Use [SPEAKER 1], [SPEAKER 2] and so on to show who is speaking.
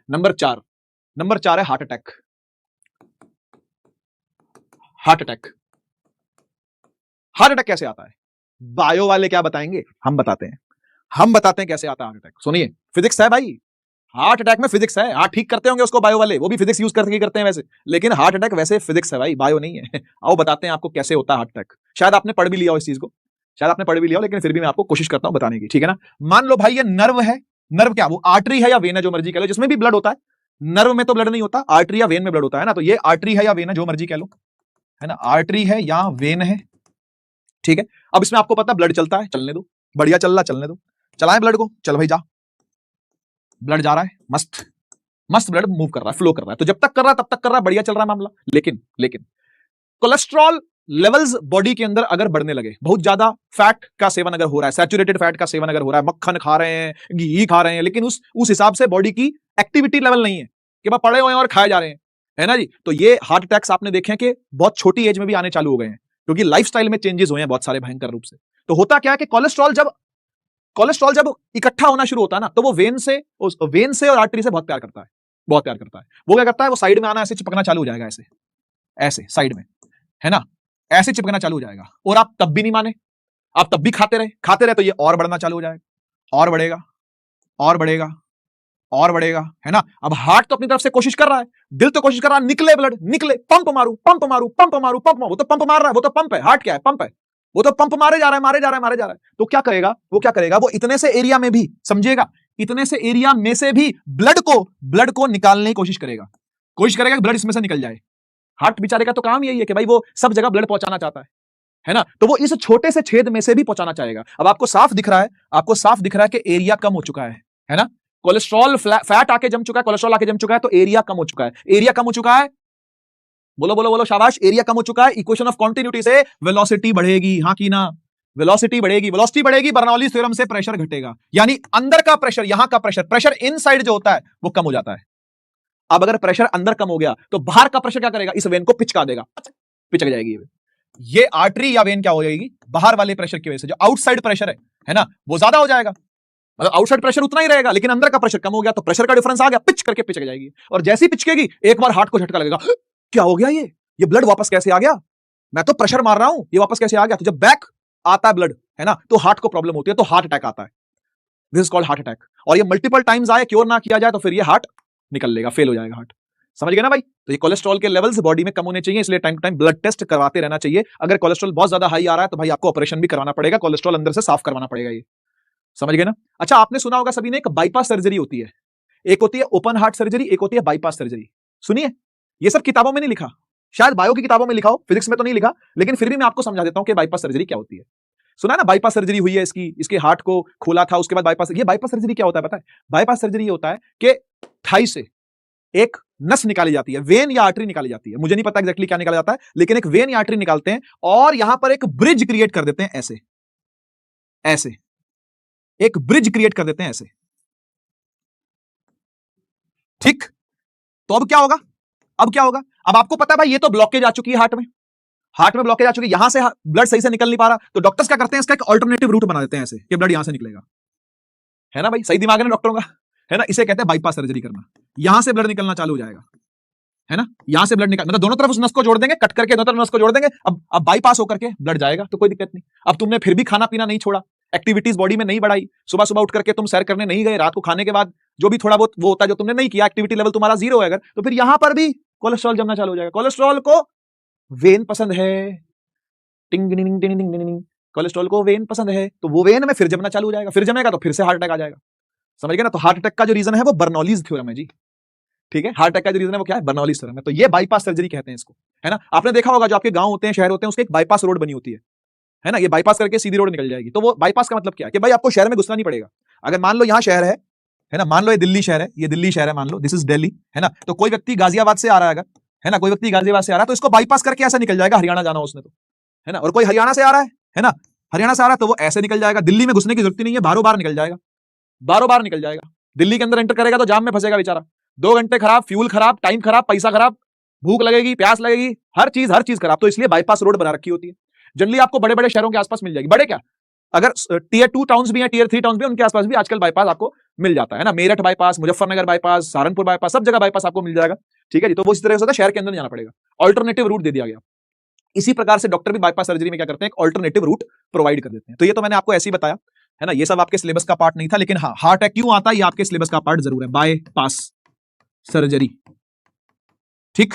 [SPEAKER 1] Number 4 है heart attack. Heart attack कैसे आता है? बायो वाले क्या बताएंगे? हम बताते हैं कैसे आता है हार्ट अटैक। सुनिए, फिजिक्स है भाई, हार्ट अटैक में फिजिक्स है। हाँ, ठीक करते होंगे उसको बायो वाले, वो भी फिजिक्स यूज करके करते हैं वैसे, लेकिन हार्ट अटैक वैसे फिजिक्स है भाई, बायो नहीं है। आओ बताते हैं आपको कैसे होता है हार्ट अटैक। शायद आपने पढ़ भी लिया हो इस चीज को, लेकिन फिर भी मैं आपको कोशिश करता हूं बताने की, ठीक है ना। मान लो भाई ये नर्व है, नर्व क्या वो आर्टरी है या वेन है, जो मर्जी कह लो, जिसमें भी ब्लड होता है। नर्व में तो ब्लड नहीं होता, आर्टरी या वेन में ब्लड होता है ना। तो ये आर्टरी है या वेन है, जो मर्जी कह लो, है ना, आर्टरी है या वेन है, ठीक है। अब इसमें आपको पता ब्लड चलता है, चलने दो, बढ़िया चल रहा, चलने दो, चलाएं ब्लड को, चल भाई जा, ब्लड जा रहा है, मस्त मस्त ब्लड मूव कर रहा है, फ्लो कर रहा है। तो जब तक कर रहा है तब तक कर रहा है, बढ़िया चल रहा है मामला। लेकिन कोलेस्ट्रॉल लेवल्स बॉडी के अंदर अगर बढ़ने लगे, बहुत ज्यादा फैट का सेवन अगर हो रहा है, सैचुरेटेड फैट का सेवन अगर हो रहा है, मक्खन खा रहे हैं, घी खा रहे हैं, लेकिन उस हिसाब से बॉडी की एक्टिविटी लेवल नहीं है कि बस पड़े हुए हैं और खाए जा रहे हैं, है ना जी। तो ये हार्ट अटैक्स आपने देखे हैं कि बहुत छोटी एज में भी आने चालू हो गए हैं, क्योंकि लाइफस्टाइल में चेंजेस हुए हैं बहुत सारे भयंकर रूप से। तो होता क्या है कि कोलेस्ट्रॉल जब इकट्ठा होना शुरू होता है ना, तो वो वेन से और आर्टरी से बहुत प्यार करता है, बहुत प्यार करता है। वो क्या करता है, वो साइड में आना, ऐसे चिपकना चालू हो जाएगा, ऐसे साइड में, है ना, ऐसे चिपकना चालू हो जाएगा। और आप तब भी नहीं माने, आप तब भी खाते रहे, तो ये और बढ़ना चालू हो जाएगा, और बढ़ेगा, और बढ़ेगा, और बढ़ेगा, है ना। अब हार्ट तो अपनी तरफ से कोशिश कर रहा है, दिल तो कोशिश कर रहा है, निकले ब्लड, निकले, पंप मारू, पंप मारू, पंप मारू, पंप मारू। वो तो पंप मार रहा है, वो तो पंप है। हार्ट क्या है? पंप है। वो तो पंप मारे जा रहा है। तो क्या करेगा वो इतने से एरिया में भी, समझिएगा, इतने से एरिया में से भी ब्लड को निकालने की कोशिश करेगा कि ब्लड इसमें से निकल जाए। हार्ट बेचारे का तो काम यही है कि भाई वो सब जगह ब्लड पहुंचाना चाहता है ना। तो वो इस छोटे से छेद में से भी पहुंचाना चाहेगा। अब आपको साफ दिख रहा है कि एरिया कम हो चुका है ना। कोलेस्ट्रॉल फैट आके जम चुका है, कोलेस्ट्रॉल आके जम चुका है, तो एरिया कम हो चुका है। बोलो शाबाश, एरिया कम हो चुका है। इक्वेशन ऑफ कॉन्टिन्यूटी से वेलोसिटी बढ़ेगी, हाँ की ना, वेलोसिटी बढ़ेगी, बर्नौलीज थ्योरम से प्रेशर घटेगा, यानी अंदर का प्रेशर, यहां का प्रेशर इनसाइड जो होता है वो कम हो जाता है। अब अगर प्रेशर अंदर कम हो गया तो बाहर का प्रेशर क्या करेगा, इस वेन को पिचका देगा, पिचक जाएगी ये आर्टरी या वेन, क्या हो जाएगी, बाहर वाले प्रेशर की वजह से जो आउटसाइड प्रेशर है ना, वो ज्यादा हो जाएगा। मतलब आउटसाइड प्रेशर उतना ही रहेगा, लेकिन अंदर का प्रेशर कम हो गया, तो प्रेशर का डिफरेंस आ गया, पिच करके पिचक जाएगी। और जैसी पिचकेगी एक बार हार्ट को झटका लगेगा, क्या हो गया, ये ब्लड वापस कैसे आ गया, मैं तो प्रेशर मार रहा हूं, ये वापस कैसे आ गया। तो जब बैक आता है ब्लड, है ना, तो हार्ट को प्रॉब्लम होती है, तो हार्ट अटैक आता है। This is called heart attack. और ये मल्टीपल टाइम्स आए, क्योर ना किया जाए, तो फिर ये हार्ट निकल लेगा, फेल हो जाएगा हार्ट। समझ गए ना भाई। तो ये कोलेस्ट्रॉल के लेवल्स बॉडी में कम होने चाहिए, इसलिए time to time blood test करवाते रहना चाहिए। अगर कोलेस्ट्रॉल बहुत ज्यादा हाई आ रहा है तो भाई आपको ऑपरेशन भी करवाना पड़ेगा, कोलेस्ट्रॉल अंदर से साफ करवाना पड़ेगा। ये समझ गए ना। अच्छा, आपने सुना होगा सभी ने, एक बाईपास सर्जरी होती है, एक होती है ओपन हार्ट सर्जरी, एक होती है बाईपास सर्जरी। सुनिए, ये सब किताबों में नहीं लिखा, शायद बायो की किताबों में लिखा हो, फिजिक्स में तो नहीं लिखा, लेकिन फिर भी मैं आपको समझा देता हूं कि बाईपास सर्जरी क्या होती है। सुना ना, बाईपास सर्जरी हुई है, इसके हार्ट को खोला था, उसके बाद बाईपास। ये बाईपास सर्जरी क्या होता है पता है? बाईपास सर्जरी ये होता है कि थाई से एक नस निकाली जाती है, वेन या आर्टरी निकाली जाती है, मुझे नहीं पता एग्जैक्टली क्या निकाला जाता है, लेकिन एक वेन या आर्टरी निकालते हैं और यहां पर एक ब्रिज क्रिएट कर देते हैं, ऐसे एक ब्रिज क्रिएट कर देते हैं, ऐसे, ठीक। तो अब क्या होगा, अब आपको पता है भाई, ये तो ब्लॉकेज आ चुकी है हार्ट में ब्लॉकेज आ चुकी है, यहां से ब्लड सही से निकल नहीं पा रहा, तो डॉक्टर्स क्या करते हैं, इसका एक अल्टरनेटिव रूट बना देते हैं ऐसे कि ब्लड यहां से निकलेगा, है ना भाई, सही दिमाग है ना डॉक्टरों का, है ना। इसे कहते हैं बाईपास सर्जरी करना। यहां से ब्लड निकलना चालू हो जाएगा, है ना, यहां से ब्लड निकल, मतलब दोनों तरफ उस नस को जोड़ देंगे, कट करके दोनों तरफ नस को जोड़ देंगे, अब बाईपास होकर के ब्लड जाएगा, तो कोई दिक्कत नहीं। अब तुमने फिर भी खाना पीना नहीं छोड़ा, एक्टिविटीज बॉडी में नहीं बढ़ाई, सुबह सुबह उठ करके तुम सैर करने नहीं गए, रात को खाने के बाद जो भी थोड़ा बहुत वो होता है जो तुमने नहीं किया, एक्टिविटी लेवल तुम्हारा 0 है अगर, तो फिर यहां पर भी कोलेस्ट्रॉल जमना चालू हो जाएगा। कोलेस्ट्रॉल को वेन पसंद है, टिंग टिंग टिंग टिंग टिंग, कोलेस्ट्रॉल को वेन पसंद है, तो वो वेन में फिर जमना चालू हो जाएगा, फिर जमेगा तो फिर से हार्ट अटैक आ जाएगा। समझ गए ना। तो हार्ट अटैक का जो रीजन है वो बर्नौलीज थ्योरम है जी, ठीक है। हार्ट अटैक का जो रीजन है वो क्या है, बर्नौलीज थ्योरम है। तो ये बाईपास सर्जरी कहते हैं इसको, है ना। आपने देखा होगा जो आपके गांव होते हैं, शहर होते हैं, उसके एक बाईपास रोड बनी होती है ना, ये बाईपास करके सीधी रोड निकल जाएगी। तो वो बाईपास का मतलब क्या है कि भाई आपको शहर में घुसना नहीं पड़ेगा। अगर मान लो यहाँ शहर है ना, मान लो ये दिल्ली शहर है, ये दिल्ली शहर है, मान लो दिस इज दिल्ली, है ना। तो कोई व्यक्ति गाजियाबाद से आ रहा है अगर, है ना, कोई व्यक्ति गाजियाबाद से आ रहा है, तो इसको बाईपास करके ऐसा निकल जाएगा, हरियाणा जाना उसने तो, है ना। और कोई हरियाणा से आ रहा है ना, हरियाणा से आ रहा है, तो वो ऐसे निकल जाएगा, दिल्ली में घुसने की जरूरत नहीं है, बारों बार निकल जाएगा, दिल्ली के अंदर एंटर करेगा तो जाम में फंसेगा बेचारा, 2 घंटे खराब, फ्यूल खराब, टाइम खराब, पैसा खराब, भूख लगेगी, प्यास लगेगी, हर चीज खराब। तो इसलिए बाईपास रोड बना रखी होती है। जनरली आपको बड़े बड़े शहरों के आसपास मिल जाएगी, बड़े क्या, अगर टीयर 2 टाउन्स भी हैं, टीयर 3 टाउन्स भी हैं, उनके आसपास भी आजकल बाईपास आपको मिल जाता है ना। Meerut bypass, Muzaffarnagar bypass, Saharanpur bypass, सब जगह बाईपास आपको मिल जाएगा। ठीक है जी। तो वो इस तरह से होता है, शहर के अंदर नहीं जाना पड़ेगा, ऑल्टरनेटिव रूट दे दिया गया। इसी प्रकार से डॉक्टर भी बाईपास सर्जरी में क्या करते हैं, एक ऑल्टरनेटिव रूट प्रोवाइड कर देते हैं। तो ये तो मैंने आपको ऐसे ही बताया है ना, ये सब आपके सिलेबस का पार्ट नहीं था, लेकिन हाँ, हार्ट अटैक क्यों आता है ये आपके सिलेबस का पार्ट जरूर है, बाईपास सर्जरी। ठीक।